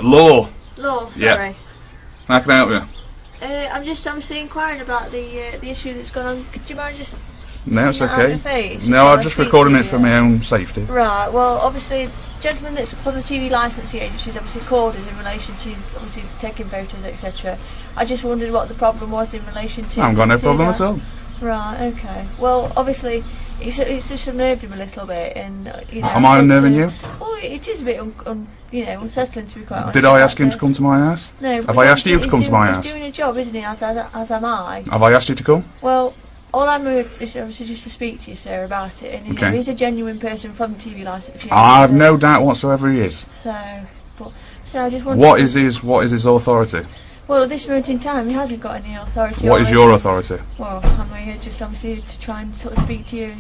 Law. Law, sorry. Yeah. How can I help you? I'm just obviously inquiring about the issue that's gone on. Could you mind just... No, it's okay. Face, No, I'm just recording it for my own safety. Right, well, obviously, the gentleman that's from the TV licensing agency has obviously called us in relation to, obviously, taking photos, etc. I just wondered what the problem was in relation to... I haven't got no problem at all. Right, okay. Well, obviously, it's just unnerved him a little bit, and... Am I unnerving you? Well, it is a bit, unsettling, to be quite honest. Did I ask him to come to my house? No. Have I asked you to come to my house? He's doing a job, isn't he, as am I. Have I asked you to come? Well... All I'm is obviously just to speak to you, sir, about it. And he's a genuine person from the TV licensing. I've no doubt whatsoever he is. So I just wanted What is his authority? Well, at this moment in time, he hasn't got any authority. What is your authority? Well, I'm here just obviously to try and sort of speak to you,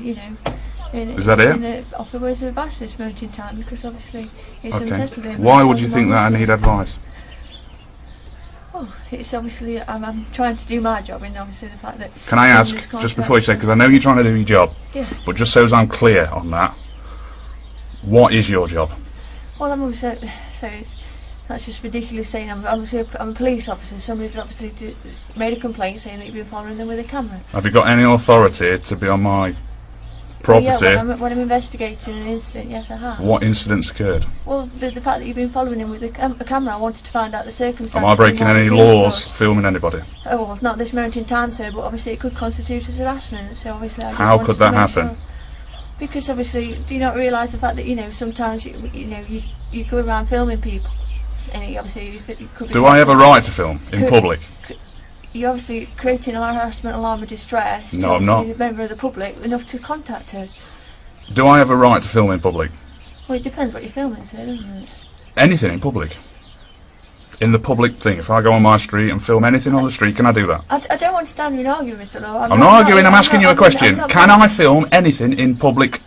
Is that it? Offer words of advice at this moment in time, because obviously it's unsettling. Why would you think that I need advice? Well, it's obviously I'm trying to do my job, and obviously the fact that... Can I ask, just before you say, because I know you're trying to do your job, but just so as I'm clear on that, what is your job? Well, I'm obviously... That's just ridiculous saying I'm a police officer. Somebody's obviously made a complaint saying that you've been following them with a camera. Have you got any authority to be on my property? Well, yeah, when I'm investigating an incident, yes I have. What incidents occurred? Well, the fact that you've been following him with a camera, I wanted to find out the circumstances. Am I breaking any laws filming anybody? Oh, well, not this moment in time, sir, but obviously it could constitute as harassment, so obviously I just How could that happen? Sure. Because obviously, do you not realise the fact that, sometimes you go around filming people, and obviously you could be... Do I have a right to film in public? You're obviously creating a harassment alarm of distress no, I'm not. A member of the public enough to contact us. Do I have a right to film in public? Well, it depends what you're filming, sir, doesn't it? Anything in public. In the public thing. If I go on my street and film anything on the street, can I do that? I don't want to stand here and argue, Mr. Law. I'm not arguing, I'm asking you a question. Can I film anything in public?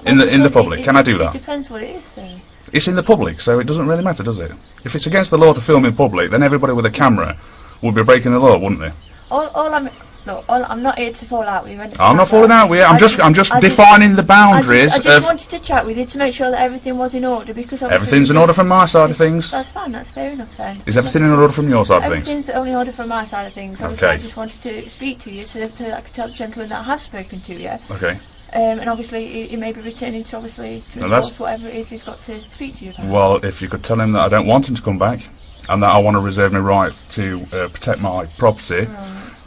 In the public? Can I do that? It depends what it is, sir. It's in the public, so it doesn't really matter, does it? If it's against the law to film in public, then everybody with a camera would be breaking the law, wouldn't they? I'm not here to fall out with you. I'm not falling out with you. I'm just defining the boundaries. I just wanted to chat with you to make sure that everything was in order, because everything's in order from my side of things. That's fine. That's fair enough then. Is everything in order from your side of things? Everything's only in order from my side of things. Obviously, I just wanted to speak to you, so I could tell the gentleman that I have spoken to you. Okay. And obviously, he may be returning to enforce whatever it is he's got to speak to you about. Well, if you could tell him that I don't want him to come back, and that I want to reserve my right to protect my property,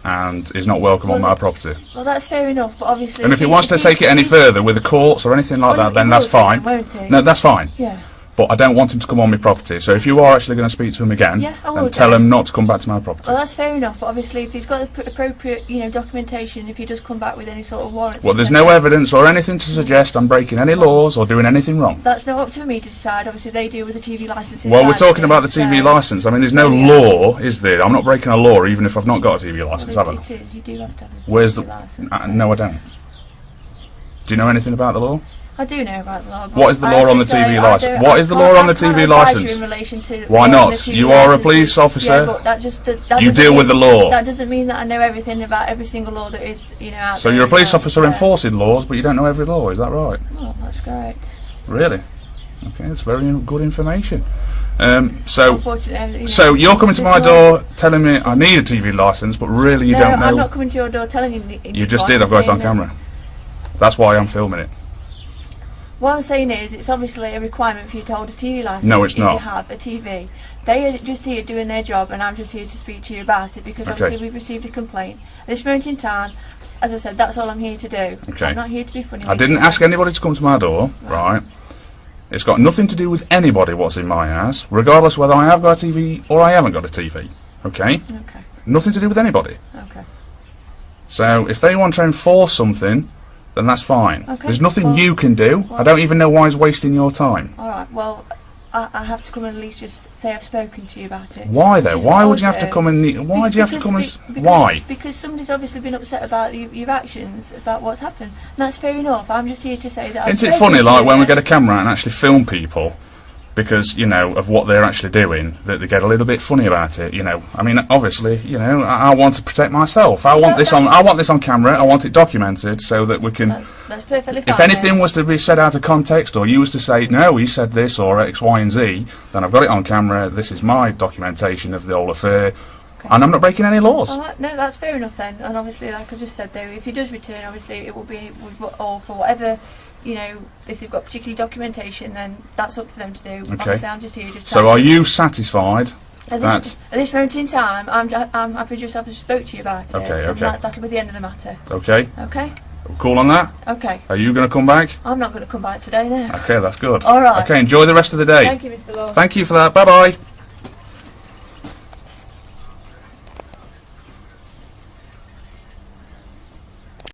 and is not welcome on my property. Well, that's fair enough, but obviously... And if he wants to take it any further with the courts or anything like that, then that's fine. No, that's fine. Yeah. But I don't want him to come on my property, so if you are actually going to speak to him again, then tell him not to come back to my property. Well, that's fair enough, but obviously if he's got the appropriate, documentation, if he does come back with any sort of warrants... Well, there's no evidence or anything to suggest I'm breaking any laws or doing anything wrong. That's not up to me to decide. Obviously they deal with the TV licensing. Well, we're talking about the TV licence. I mean, there's no law, is there? I'm not breaking a law even if I've not got a TV licence, have I? It is. You do have to have a Where's TV licence. No, I don't. Do you know anything about the law? I do know about the law. What is the law on the TV licence? What is the law on the TV licence? Why not? You are a police officer. Yeah, but that you deal with the law. That doesn't mean that I know everything about every single law that is, out there. So you're a police officer enforcing laws, but you don't know every law. Is that right? Oh, that's great. Really? Okay, that's very good information. So you're coming to my door telling me I need a TV licence, but really you don't know. I'm not coming to your door telling you. You just did. I've got it on camera. That's why I'm filming it. What I'm saying is, it's obviously a requirement for you to hold a TV licence. No, it's not. If you have a TV. They are just here doing their job, and I'm just here to speak to you about it, because obviously we've received a complaint. At this moment in time, as I said, that's all I'm here to do. Okay. I'm not here to be funny. I didn't ask anybody to come to my door, right? It's got nothing to do with anybody what's in my house, regardless whether I have got a TV or I haven't got a TV. Okay? Okay. Nothing to do with anybody. Okay. So if they want to enforce something, then that's fine. Okay. There's nothing you can do. I don't even know why he's wasting your time. Alright, well, I have to come and at least just say I've spoken to you about it. Why though? Why would you have to come and... Why do you have to come and... Why? Because somebody's obviously been upset about your actions, about what's happened. And that's fair enough. I'm just here to say that Isn't it funny, like, when we get a camera and actually film people, because, you know, of what they're actually doing, that they get a little bit funny about it, you know. I mean, obviously, you know, I want to protect myself. I want this on camera. I want it documented so that we can. That's perfectly fine. If anything was to be said out of context, or you was to say no, he said this or X, Y, and Z, then I've got it on camera. This is my documentation of the whole affair. Okay. And I'm not breaking any laws. No, that's fair enough then. And obviously, like I just said though, if he does return, obviously it will be all for whatever, you know, if they've got particular documentation, then that's up to them to do. Okay. Obviously, I'm just here just. So, are you satisfied? At this moment in time, I'm happy just to spoke to you about it. Okay. Okay. That'll be the end of the matter. Okay. Okay. Cool on that? Okay. Are you going to come back? I'm not going to come back today, no. Okay, that's good. All right. Okay, enjoy the rest of the day. Thank you, Mr. Law. Thank you for that. Bye bye.